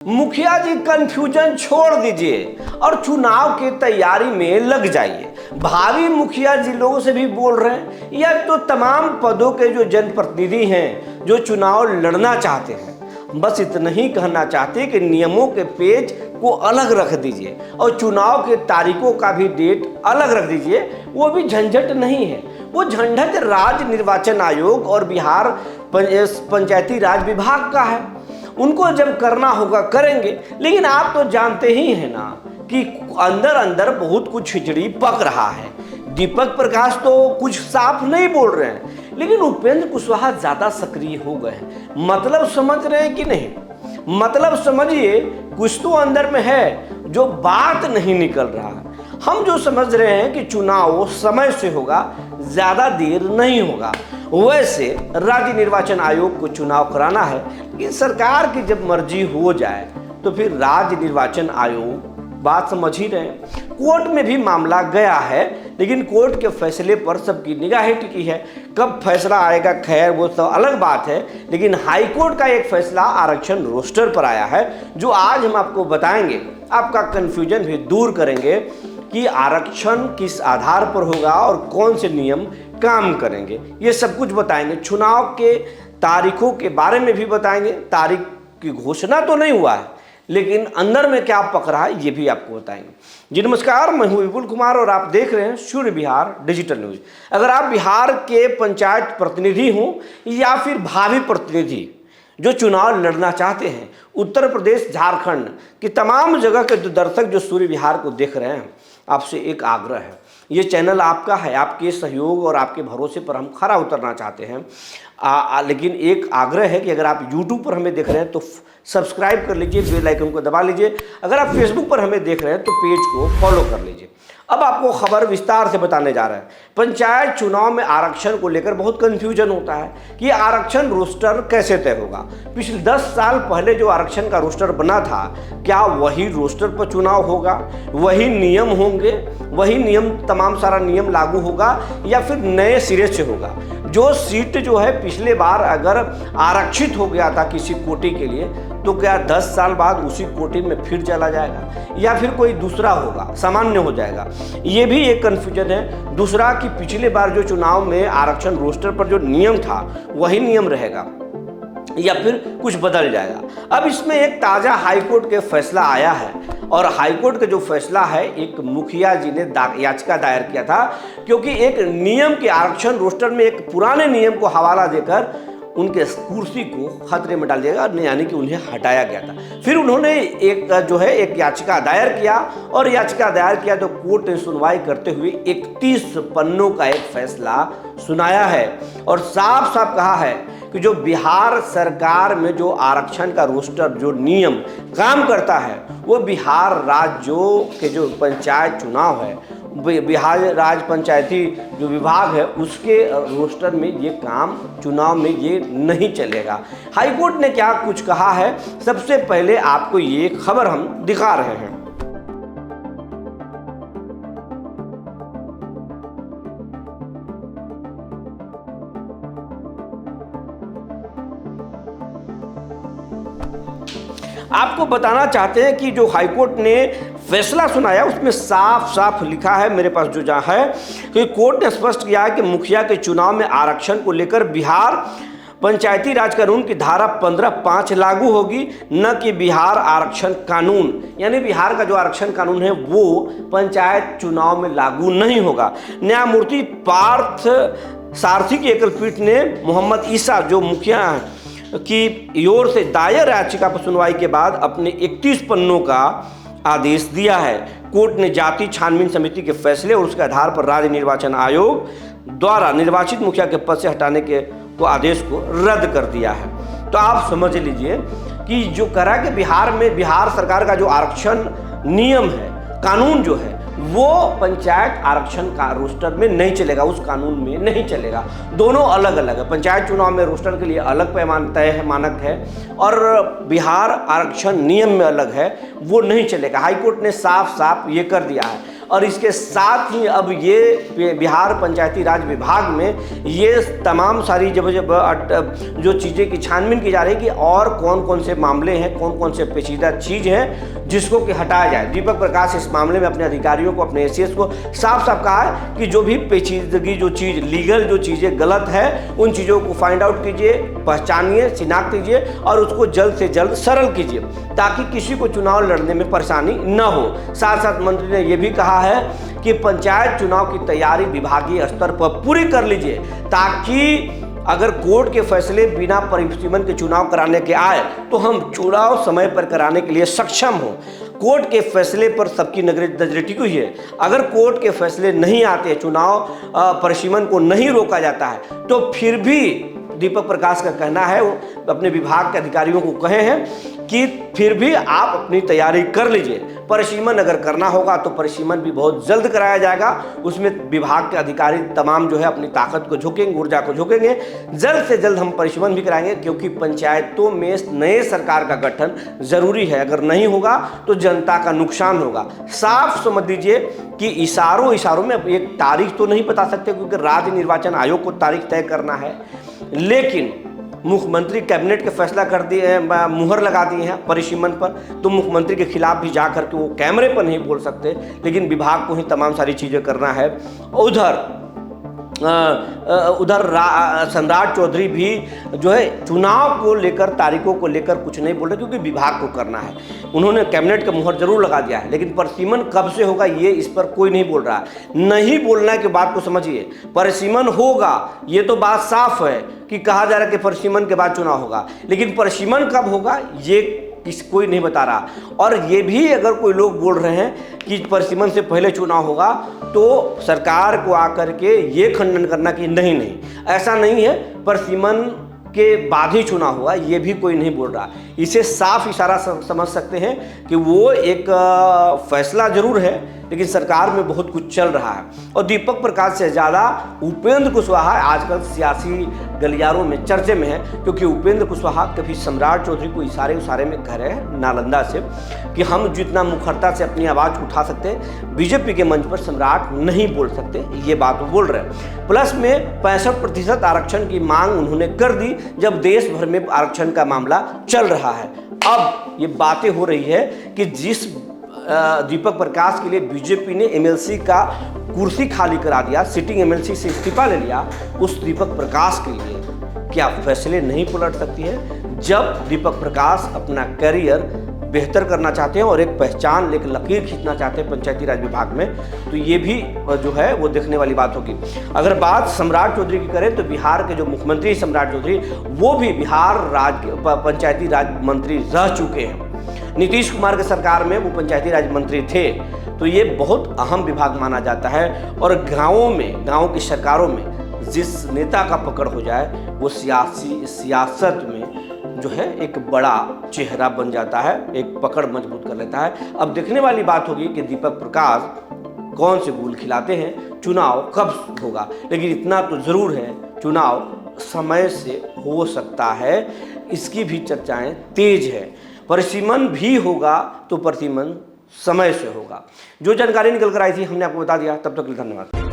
मुखिया जी कंफ्यूजन छोड़ दीजिए और चुनाव की तैयारी में लग जाइए। भावी मुखिया जी लोगों से भी बोल रहे हैं या तो तमाम पदों के जो जनप्रतिनिधि हैं जो चुनाव लड़ना चाहते हैं, बस इतना ही कहना चाहते हैं कि नियमों के पेज को अलग रख दीजिए और चुनाव के तारीखों का भी डेट अलग रख दीजिए। वो भी झंझट नहीं है, वो झंझट राज्य निर्वाचन आयोग और बिहार पंचायती राज विभाग का है। उनको जब करना होगा करेंगे, लेकिन आप तो जानते ही हैं ना कि अंदर अंदर बहुत कुछ खिचड़ी पक रहा है। दीपक प्रकाश तो कुछ साफ नहीं बोल रहे हैं, लेकिन उपेंद्र कुशवाहा ज्यादा सक्रिय हो गए हैं। मतलब समझ रहे हैं कि नहीं? मतलब समझिए, कुछ तो अंदर में है जो बात नहीं निकल रहा है। हम जो समझ रहे हैं कि चुनाव समय से होगा, ज्यादा देर नहीं होगा। वैसे राज्य निर्वाचन आयोग को चुनाव कराना है, लेकिन सरकार की जब मर्जी हो जाए तो फिर राज्य निर्वाचन आयोग बात समझ ही रहे हैं। कोर्ट में भी मामला गया है, लेकिन कोर्ट के फैसले पर सबकी निगाहें टिकी है। कब फैसला आएगा खैर वो तो अलग बात है, लेकिन हाई कोर्ट का एक फैसला आरक्षण रोस्टर पर आया है जो आज हम आपको बताएंगे। आपका कंफ्यूजन भी दूर करेंगे कि आरक्षण किस आधार पर होगा और कौन से नियम काम करेंगे, ये सब कुछ बताएंगे। चुनाव के तारीखों के बारे में भी बताएंगे। तारीख की घोषणा तो नहीं हुआ है, लेकिन अंदर में क्या पक रहा है ये भी आपको बताएंगे। जी नमस्कार, मैं हूं विपुल कुमार और आप देख रहे हैं सूर्य बिहार डिजिटल न्यूज। अगर आप बिहार के पंचायत प्रतिनिधि हों या फिर भावी प्रतिनिधि जो चुनाव लड़ना चाहते हैं, उत्तर प्रदेश झारखंड की तमाम जगह के दर्शक जो सूर्य बिहार को देख रहे हैं, आपसे एक आग्रह है, ये चैनल आपका है। आपके सहयोग और आपके भरोसे पर हम खरा उतरना चाहते हैं। लेकिन एक आग्रह है कि अगर आप YouTube पर हमें देख रहे हैं तो सब्सक्राइब कर लीजिए, बेल आइकन को दबा लीजिए। अगर आप फेसबुक पर हमें देख रहे हैं तो पेज को फॉलो कर लीजिए। अब आपको खबर विस्तार से बताने जा रहे हैं। पंचायत चुनाव में आरक्षण को लेकर बहुत कंफ्यूजन होता है कि आरक्षण रोस्टर कैसे तय होगा। पिछले 10 साल पहले जो आरक्षण का रोस्टर बना था, क्या वही रोस्टर पर चुनाव होगा? वही नियम होंगे? वही नियम, तमाम सारा नियम लागू होगा या फिर नए सिरे से होगा? जो सीट जो है पिछले बार अगर आरक्षित हो गया था किसी कोटि के लिए, तो क्या 10 साल बाद उसी कोटि में फिर चला जाएगा या फिर कोई दूसरा होगा, सामान्य हो जाएगा? ये भी एक कन्फ्यूजन है। दूसरा कि पिछले बार जो चुनाव में आरक्षण रोस्टर पर जो नियम था वही नियम रहेगा या फिर कुछ बदल जाएगा। अब इसमें एक ताजा हाईकोर्ट के फैसला आया है और हाईकोर्ट का जो फैसला है, एक मुखिया जी ने याचिका दायर किया था क्योंकि एक नियम के आरक्षण रोस्टर में एक पुराने नियम को हवाला देकर उनके कुर्सी को खतरे में डाल दिया, यानी कि उन्हें हटाया गया था। फिर उन्होंने एक याचिका दायर किया और याचिका दायर किया तो कोर्ट ने सुनवाई करते हुए 31 पन्नों का एक फैसला सुनाया है और साफ साफ कहा है कि जो बिहार सरकार में जो आरक्षण का रोस्टर जो नियम काम करता है, वो बिहार राज्यों के जो पंचायत चुनाव है, बिहार राज्य पंचायती जो विभाग है उसके रोस्टर में ये काम, चुनाव में ये नहीं चलेगा। हाईकोर्ट ने क्या कुछ कहा है, सबसे पहले आपको ये खबर हम दिखा रहे हैं। आपको बताना चाहते हैं कि जो हाईकोर्ट ने फैसला सुनाया उसमें साफ साफ लिखा है, मेरे पास जो जहाँ है, कि कोर्ट ने स्पष्ट किया है कि मुखिया के चुनाव में आरक्षण को लेकर बिहार पंचायती राज कानून की धारा 15(5) लागू होगी, न कि बिहार आरक्षण कानून। यानी बिहार का जो आरक्षण कानून है वो पंचायत चुनाव में लागू नहीं होगा। न्यायमूर्ति पार्थ सारथी की एकल पीठ ने मोहम्मद ईसा जो मुखिया की ओर से दायर याचिका पर सुनवाई के बाद अपने 31 पन्नों का आदेश दिया है। कोर्ट ने जाति छानबीन समिति के फैसले और उसके आधार पर राज्य निर्वाचन आयोग द्वारा निर्वाचित मुखिया के पद से हटाने के आदेश को रद्द कर दिया है। तो आप समझ लीजिए कि जो करा कि बिहार में बिहार सरकार का जो आरक्षण नियम है, कानून जो है, वो पंचायत आरक्षण का रोस्टर में नहीं चलेगा, उस कानून में नहीं चलेगा। दोनों अलग अलग है। पंचायत चुनाव में रोस्टर के लिए अलग पैमाना तय है, मानक है, और बिहार आरक्षण नियम में अलग है, वो नहीं चलेगा। हाईकोर्ट ने साफ साफ ये कर दिया है। और इसके साथ ही अब ये बिहार पंचायती राज विभाग में ये तमाम सारी जब जो चीज़ें की छानबीन की जा रही है कि और कौन कौन से मामले हैं, कौन कौन से पेचीदा चीज़ हैं जिसको कि हटाया जाए। दीपक प्रकाश इस मामले में अपने अधिकारियों को, अपने एसीएस को साफ साफ कहा है कि जो भी पेचीदगी, जो चीज़ लीगल जो चीज़ें गलत है, उन चीज़ों को फाइंड आउट कीजिए, पहचानिए, शिनाख्त कीजिए और उसको जल्द से जल्द सरल कीजिए ताकि किसी को चुनाव लड़ने में परेशानी न हो। साथ साथ मंत्री ने यह भी कहा है कि पंचायत चुनाव की तैयारी विभागीय स्तर पर पूरी कर लीजिए ताकि अगर कोर्ट के फैसले बिना परिसीमन के चुनाव कराने के आए तो हम चुनाव समय पर कराने के लिए सक्षम हो। कोर्ट के फैसले पर सबकी नजर टिकी हुई है। अगर कोर्ट के फैसले नहीं आते, चुनाव परिसीमन को नहीं रोका जाता है, तो फिर भी दीपक प्रकाश का कहना है, वो अपने विभाग के अधिकारियों को कहे हैं कि फिर भी आप अपनी तैयारी कर लीजिए। परिसीमन अगर करना होगा तो परिसीमन भी बहुत जल्द कराया जाएगा। उसमें विभाग के अधिकारी तमाम जो है अपनी ताकत को झोंकेंगे, ऊर्जा को झोंकेंगे। जल्द से जल्द हम परिसीमन भी कराएंगे क्योंकि पंचायतों में नए सरकार का गठन जरूरी है। अगर नहीं होगा तो जनता का नुकसान होगा। साफ समझ लीजिए कि इशारों में एक तारीख तो नहीं बता सकते क्योंकि राज्य निर्वाचन आयोग को तारीख तय करना है, लेकिन मुख्यमंत्री कैबिनेट के फैसला कर दिए, मुहर लगा दिए हैं परिसीमन पर, तो मुख्यमंत्री के खिलाफ भी जा करके वो कैमरे पर नहीं बोल सकते, लेकिन विभाग को ही तमाम सारी चीज़ें करना है। उधर सम्राट चौधरी भी जो है चुनाव को लेकर, तारीखों को लेकर कुछ नहीं बोल रहे क्योंकि विभाग को करना है। उन्होंने कैबिनेट का मुहर जरूर लगा दिया है, लेकिन परिसीमन कब से होगा ये इस पर कोई नहीं बोल रहा है। नहीं बोलने की बात को समझिए, परिसीमन होगा ये तो बात साफ है कि कहा जा रहा है कि परिसीमन के बाद चुनाव होगा, लेकिन परिसीमन कब होगा ये कोई नहीं बता रहा। और ये भी अगर कोई लोग बोल रहे हैं कि परिसीमन से पहले चुनाव होगा तो सरकार को आकर के ये खंडन करना कि नहीं ऐसा नहीं है, परिसीमन के बाद ही चुनाव होगा, ये भी कोई नहीं बोल रहा। इसे साफ इशारा समझ सकते हैं कि वो एक फैसला जरूर है लेकिन सरकार में बहुत कुछ चल रहा है। और दीपक प्रकाश से ज़्यादा उपेंद्र कुशवाहा आजकल सियासी गलियारों में चर्चे में है क्योंकि उपेंद्र कुशवाहा कभी सम्राट चौधरी को इशारे में कह रहे हैं नालंदा से कि हम जितना मुखरता से अपनी आवाज़ उठा सकते हैं बीजेपी के मंच पर सम्राट नहीं बोल सकते, ये बात वो बोल रहे हैं। प्लस में 65% आरक्षण की मांग उन्होंने कर दी जब देश भर में आरक्षण का मामला चल रहा है। अब ये बातें हो रही है कि जिस दीपक प्रकाश के लिए बीजेपी ने एमएलसी का कुर्सी खाली करा दिया, सिटिंग एमएलसी से इस्तीफा ले लिया, उस दीपक प्रकाश के लिए क्या फैसले नहीं पलट सकती है? जब दीपक प्रकाश अपना करियर बेहतर करना चाहते हैं और एक पहचान, एक लकीर खींचना चाहते हैं पंचायती राज विभाग में, तो ये भी जो है वो देखने वाली बात होगी। अगर बात सम्राट चौधरी की करें तो बिहार के जो मुख्यमंत्री सम्राट चौधरी वो भी बिहार पंचायती राज मंत्री रह चुके हैं। नीतीश कुमार के सरकार में वो पंचायती राज मंत्री थे, तो ये बहुत अहम विभाग माना जाता है। और गाँव की सरकारों में जिस नेता का पकड़ हो जाए वो सियासत में जो है एक बड़ा चेहरा बन जाता है, एक पकड़ मजबूत कर लेता है। अब देखने वाली बात होगी कि दीपक प्रकाश कौन से गुल खिलाते हैं, चुनाव कब होगा। लेकिन इतना तो जरूर है, चुनाव समय से हो सकता है, इसकी भी चर्चाएं तेज है। परिसीमन भी होगा तो परिसीमन समय से होगा। जो जानकारी निकल कर आई थी हमने आपको बता दिया। तब तक के लिए धन्यवाद।